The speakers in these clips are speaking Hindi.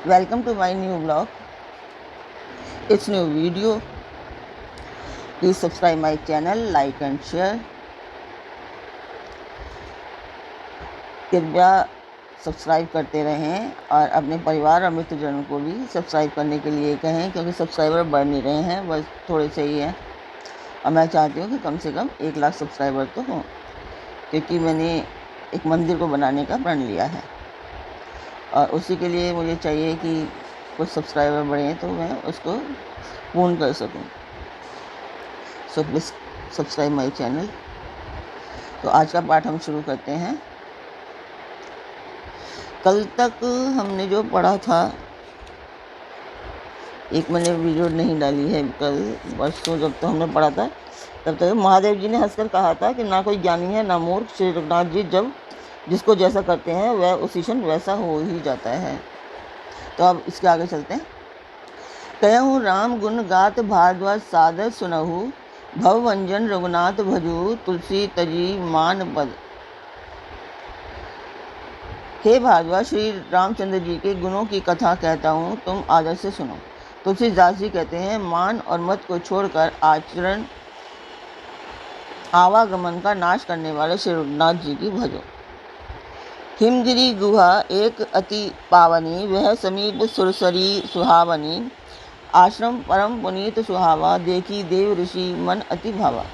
Welcome to my new blog. It's new video. Please subscribe my channel, like and share. कृपया सब्सक्राइब करते रहें और अपने परिवार और मित्रजनों को भी सब्सक्राइब करने के लिए कहें, क्योंकि सब्सक्राइबर बढ़ नहीं रहे हैं, बस थोड़े से ही हैं। और मैं चाहती हूँ कि कम से कम 1 लाख सब्सक्राइबर तो हों, क्योंकि मैंने एक मंदिर को बनाने का प्रण लिया है और उसी के लिए मुझे चाहिए कि कुछ सब्सक्राइबर बढ़ें तो मैं उसको पूर्ण कर सकूं। So please subscribe my channel. तो आज का पाठ हम शुरू करते हैं। कल तक हमने जो पढ़ा था, एक मैंने वीडियो नहीं डाली है, कल परसों जब तो हमने पढ़ा था तब तक महादेव जी ने हंसकर कहा था कि ना कोई ज्ञानी है ना मूर्ख। श्री रघुनाथ जी जब जिसको जैसा करते हैं वह उसी क्षण वैसा हो ही जाता है। तो अब इसके आगे चलते हैं। कहूँ राम गुण गात भारद्वाज सादर सुनहु, भवभंजन रघुनाथ भजू तुलसी तजी मान पद। हे भारद्वाज, श्री रामचंद्र जी के गुणों की कथा कहता हूँ, तुम आदर से सुनो। तुलसीदास जी कहते हैं, मान और मत को छोड़कर आचरण आवागमन का नाश करने वाले श्री रघुनाथ जी की भजो। हिमगिरी गुहा एक अति पावनी, वह समीप सुरसरी सुहावनी। आश्रम परम पुनीत सुहावा, देखी देव ऋषि मन अति भावा।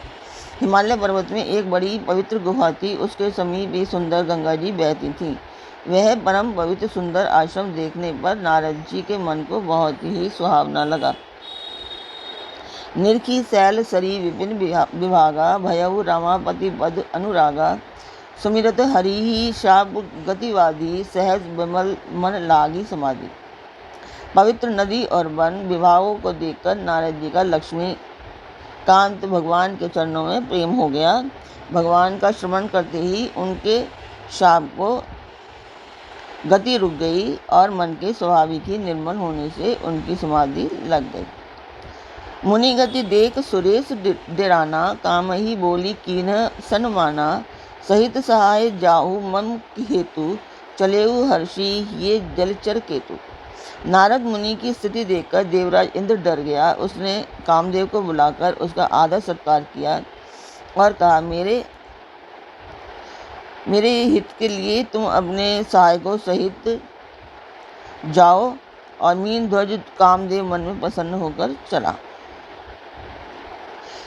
हिमालय पर्वत में एक बड़ी पवित्र गुहा थी, उसके समीप एक सुंदर गंगा जी बहती थी। वह परम पवित्र सुंदर आश्रम देखने पर नारद जी के मन को बहुत ही सुहावना लगा। निरखी शैल सरी विपिन विभागा, भयउ रामापति पद अनुरागा। सुमिरत हरि ही शाप गतिवादी, सहज विमल मन लागी समाधि। पवित्र नदी और वन विभागों को देखकर नारद जी का लक्ष्मी कांत भगवान के चरणों में प्रेम हो गया। भगवान का श्रवण करते ही उनके शाप को गति रुक गई और मन के स्वाभाविक ही निर्मल होने से उनकी समाधि लग गई। मुनि गति देख सुरेश डेराना, काम ही बोली कीन सनमाना। सहित सहाय जाहु मम हेतु, चलेऊ हर्षि ये जलचर केतु। नारद मुनि की स्थिति देखकर देवराज इंद्र डर गया। उसने कामदेव को बुलाकर उसका आदर सत्कार किया और कहा, मेरे हित के लिए तुम अपने सहायकों सहित जाओ। और मीन ध्वज कामदेव मन में प्रसन्न होकर चला।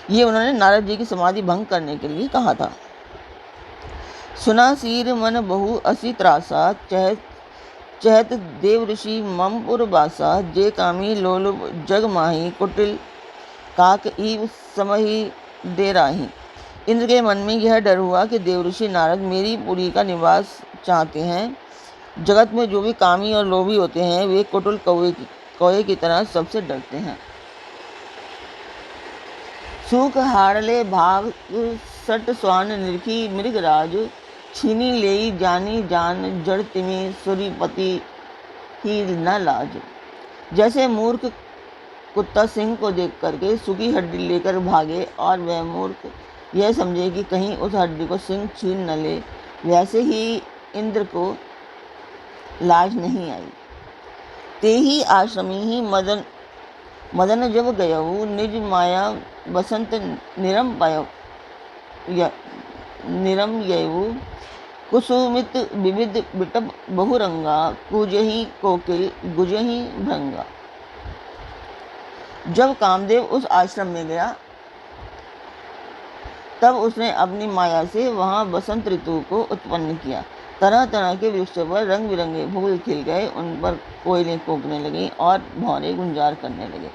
ये उन्होंने नारद जी की समाधि भंग करने के लिए कहा था। सुना सीर मन बहु असी त्रासा, चहत देव ऋषि मम पुरबासा। जे कामी लोलुप जग माही, कुटिल काक ईव समही डेराही। इंद्र के मन में यह डर हुआ कि देव ऋषि नारद मेरी पुरी का निवास चाहते हैं। जगत में जो भी कामी और लोभी होते हैं वे कुटिल कौए की तरह सबसे डरते हैं। सूख हाड़ले भाग सट स्वान निरखी मृगराज। छीनी लेई जानी जान, जड़ तिमी सूरीपति ही न लाज। जैसे मूर्ख कुत्ता सिंह को देख करके सूखी हड्डी लेकर भागे और वह मूर्ख यह समझे कि कहीं उस हड्डी को सिंह छीन न ले, वैसे ही इंद्र को लाज नहीं आई। ते ही आश्रमी ही मदन जब गयऊ, निज माया बसंत निरम ययऊ। कुसुमित विविध बिटप बहुरंगा, कुजही कोकिल गुजही भृंगा। जब कामदेव उस आश्रम में गया तब उसने अपनी माया से वहां बसंत ऋतु को उत्पन्न किया। तरह तरह के वृक्षों पर रंग बिरंगे फूल खिल गए, उन पर कोयलें कूकने लगी और भौरे गुंजार करने लगे।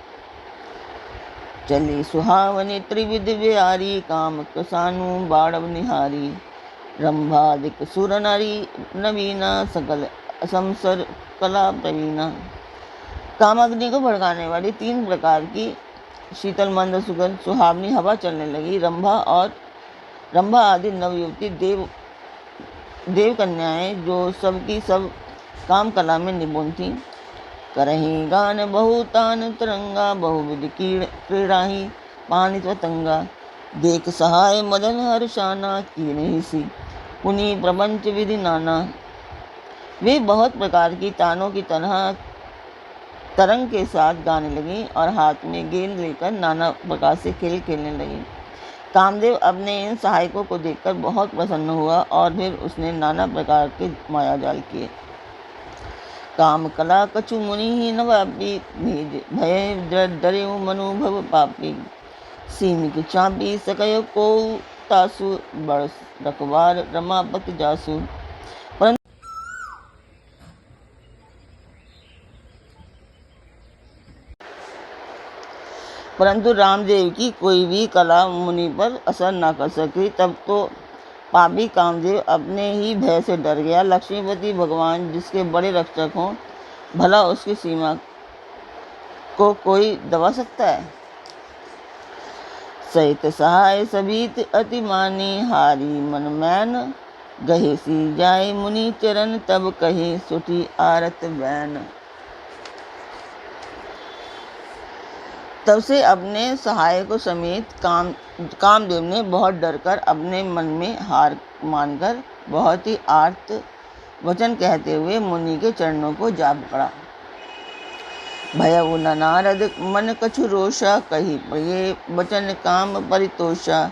चली सुहावनी त्रिविध बिहारी, काम कसानु बाड़व निहारी। रंभादिक सुर नारी नवीना, सकल असमसर कला प्रवीणा। कामाग्नि को भड़काने वाली 3 प्रकार की शीतल मंद सुगंध सुहावनी हवा चलने लगी। रंभा आदि नवयुवती देव कन्याएं जो सबकी सब काम कला में निपुण थीं। करही गान बहुतान तरंगा, बहुविध क्रीड़ाही पानी पतंगा। देख सहाय मदन हर्षाना, की नहीं सी पुनि प्रपंच विधि नाना। वे बहुत प्रकार की तानों की तरह तरंग के साथ गाने लगी और हाथ में गेंद लेकर नाना प्रकार से खेल खेलने लगी। कामदेव अपने इन सहायकों को देखकर बहुत प्रसन्न हुआ और फिर उसने नाना प्रकार के मायाजाल किए। काम कला कछु मुनि ही नवापी, भय डरे मनोभव पापी। सीमिक चापी सकय को तासु, बड़ रखवार रमापति जासु। परंतु रामदेव की कोई भी कला मुनि पर असर न कर सकी। तब तो पापी कामदेव अपने ही भय से डर गया। लक्ष्मीपति भगवान जिसके बड़े रक्षक हों, भला उसकी सीमा को कोई दबा सकता है। सहित सहाय सभीत अति मानी, हारी मन मैन गहे सी जाए मुनि चरण, तब कहे सुठी आरत बैन। तब से अपने सहायकों समेत कामदेव ने बहुत डरकर अपने मन में हार मानकर बहुत ही आर्त वचन कहते हुए मुनि के चरणों को जा पकड़ा। भयउ न नारद मन कछु रोषा, कही प्रिय वचन काम परितोषा।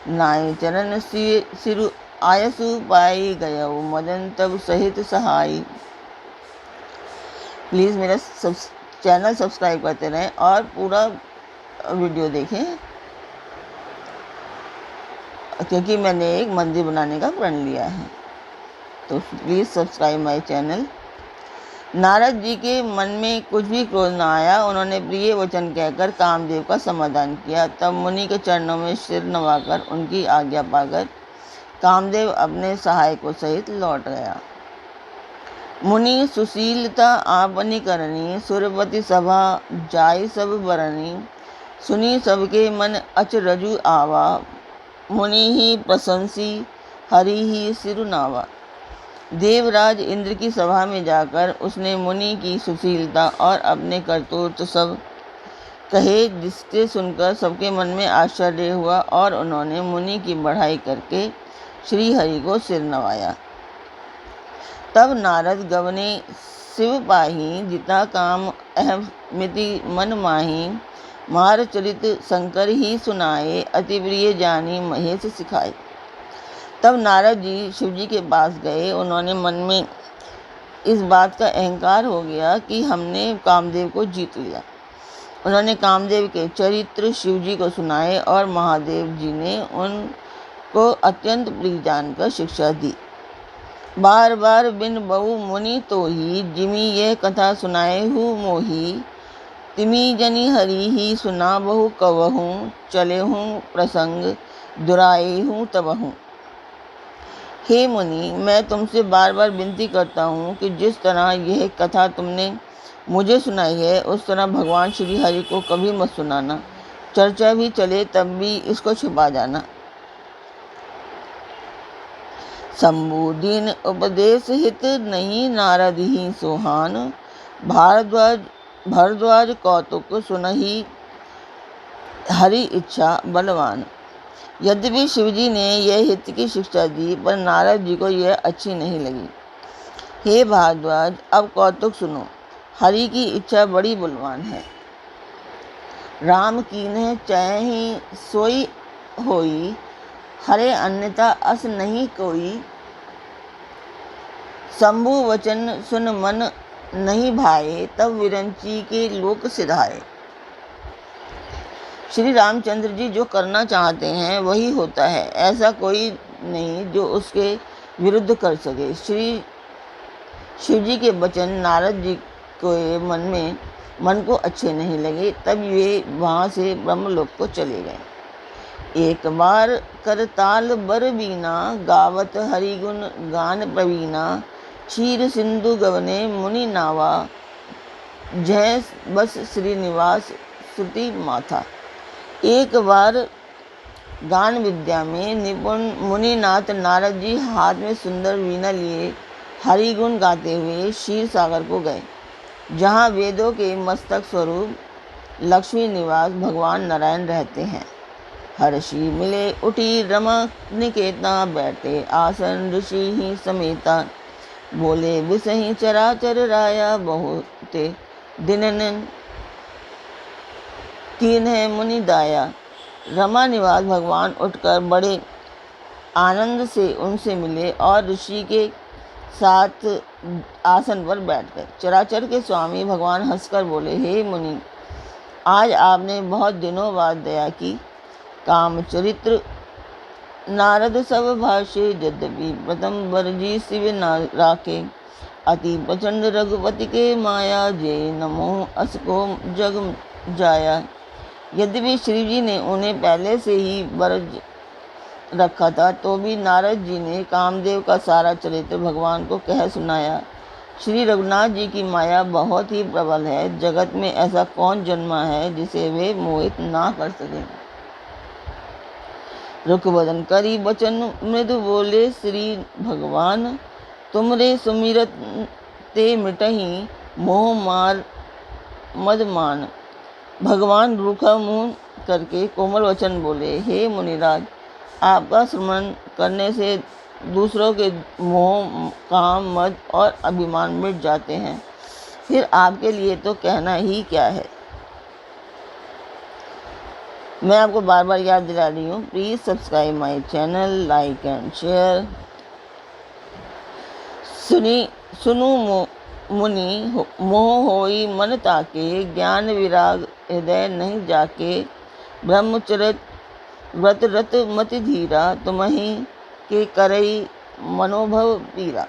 नाय चरण सिरु आयसु पाई, गयउ मदन तब सहित सहाय। प्लीज़ मेरा चैनल सब्सक्राइब करते रहें और पूरा वीडियो देखें, क्योंकि मैंने एक मंदिर बनाने का प्रण लिया है। तो please subscribe my channel. Narad ji के मन में कुछ भी क्रोध न आया। उन्होंने प्रिय वचन कहकर कामदेव का समाधान किया। तब मुनि के चरणों में सिर नवाकर उनकी आज्ञा पाकर कामदेव अपने सहायकों सहित लौट गया। मुनि सुशीलता आपनी करनी, सुरपति सभा जाय सब बरनी। सुनी सबके मन अचरजु आवा, मुनि ही प्रशंसी हरि ही सिरुनावा। देवराज इंद्र की सभा में जाकर उसने मुनि की सुशीलता और अपने करतूत सब कहे, जिसके सुनकर सबके मन में आश्चर्य हुआ और उन्होंने मुनि की बढ़ाई करके श्री हरि को सिर नवाया। तब नारद गवने शिव पाही, जिता काम अहमिति मन माही। मार चरित शंकर ही सुनाए, अति प्रिय जानी महेश सिखाए। तब नारद जी शिव जी के पास गए। उन्होंने मन में इस बात का अहंकार हो गया कि हमने कामदेव को जीत लिया। उन्होंने कामदेव के चरित्र शिव जी को सुनाए और महादेव जी ने उनको अत्यंत प्रिय जानकर शिक्षा दी। बार बार बिन बहु मुनि तो ही, जिमी यह कथा सुनाए हूँ मोही। तिमी जनी हरि ही सुना बहु कवहूँ, चले हूँ प्रसंग दुराए हूँ तबहूँ। हे मुनि, मैं तुमसे बार बार विनती करता हूँ कि जिस तरह यह कथा तुमने मुझे सुनाई है, उस तरह भगवान श्री हरि को कभी मत सुनाना। चर्चा भी चले तब भी इसको छुपा जाना। शंभुदीन उपदेश हित नहीं, नारद ही सोहान। भारद्वाज कौतुक सुनहि, हरि इच्छा बलवान। यद्यपि शिवजी ने यह हित की शिक्षा दी, पर नारद जी को यह अच्छी नहीं लगी। हे भारद्वाज, अब कौतुक सुनो, हरि की इच्छा बड़ी बलवान है। राम कीन्ह चाहि सोई होई, हरे अन्यथा अस नहीं कोई। शंभु वचन सुन मन नहीं भाए, तब विरंची के लोक सिधाए। श्री रामचंद्र जी जो करना चाहते हैं वही होता है, ऐसा कोई नहीं जो उसके विरुद्ध कर सके। श्री शिव जी के वचन नारद जी के मन को अच्छे नहीं लगे। तब वे वहाँ से ब्रह्मलोक को चले गए। एक बार करताल बर बीना, गावत हरिगुण गान प्रवीणा। क्षीर सिंधु गवने मुनि नावा, जय बस श्रीनिवास श्रुति माथा। एक बार गान विद्या में निपुण मुनिनाथ नारद जी हाथ में सुंदर वीणा लिए हरिगुण गाते हुए क्षीर सागर को गए, जहाँ वेदों के मस्तक स्वरूप लक्ष्मी निवास भगवान नारायण रहते हैं। हर्षि मिले उठी रमा निकेता, बैठे आसन ऋषि ही समेता। बोले बिसहि चराचर राया, बहुते दिनन कीन है मुनि दाया। रमा निवास भगवान उठकर बड़े आनंद से उनसे मिले और ऋषि के साथ आसन पर बैठ गए। चराचर के स्वामी भगवान हंसकर बोले, हे मुनि, आज आपने बहुत दिनों बाद दया की। कामचरित्र नारद सब भाषे यद्यपि प्रथम बरजी शिव राखे। अति प्रचंड रघुपति के माया जे नमो असको जग जाया। यद्यपि श्री जी ने उन्हें पहले से ही बरज रखा था तो भी नारद जी ने कामदेव का सारा चरित्र भगवान को कह सुनाया। श्री रघुनाथ जी की माया बहुत ही प्रबल है। जगत में ऐसा कौन जन्मा है जिसे वे मोहित ना कर सके। रुख बदन करी बचन मृदु बोले श्री भगवान। तुमरे सुमिरत ते मिटही मोह मार मद मान। भगवान रूखा मुंह करके कोमल वचन बोले, हे मुनिराज, आपका स्मरण करने से दूसरों के मोह, काम, मद और अभिमान मिट जाते हैं। फिर आपके लिए तो कहना ही क्या है। मैं आपको बार बार याद दिला रही हूँ, please subscribe my channel, like and share. सुनु मुनि मोह होई मन ताके। ज्ञान विराग हृदय नहीं जाके। ब्रह्मचर्य व्रत रत मति धीरा। तुम्हीं के करई मनोभव पीरा।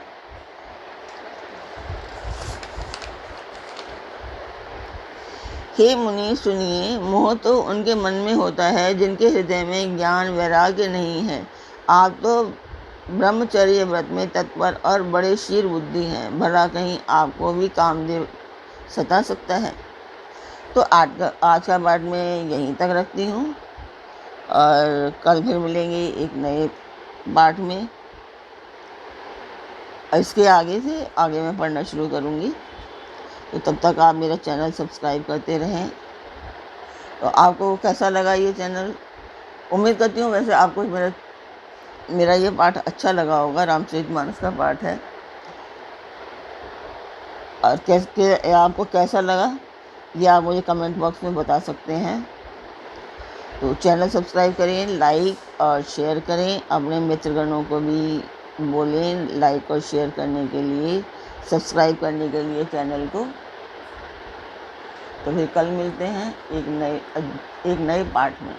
हे मुनि सुनिए, मोह तो उनके मन में होता है जिनके हृदय में ज्ञान वैराग्य नहीं है। आप तो ब्रह्मचर्य व्रत में तत्पर और बड़े शीर बुद्धि हैं। भला कहीं आपको भी कामदेव सता सकता है। तो आज का पाठ मैं यहीं तक रखती हूँ और कल फिर मिलेंगे एक नए पाठ में। इसके आगे से आगे मैं पढ़ना शुरू करूँगी, तो तब तक आप मेरा चैनल सब्सक्राइब करते रहें। तो आपको कैसा लगा ये चैनल? उम्मीद करती हूँ वैसे आपको मेरा ये पाठ अच्छा लगा होगा। रामचरितमानस का पाठ है। और कैसे आपको कैसा लगा ये आप मुझे कमेंट बॉक्स में बता सकते हैं। तो चैनल सब्सक्राइब करें, लाइक और शेयर करें। अपने मित्रगणों को भी बोलें लाइक और शेयर करने के लिए, सब्सक्राइब करने के लिए चैनल को। तो फिर कल मिलते हैं एक नए पाठ में।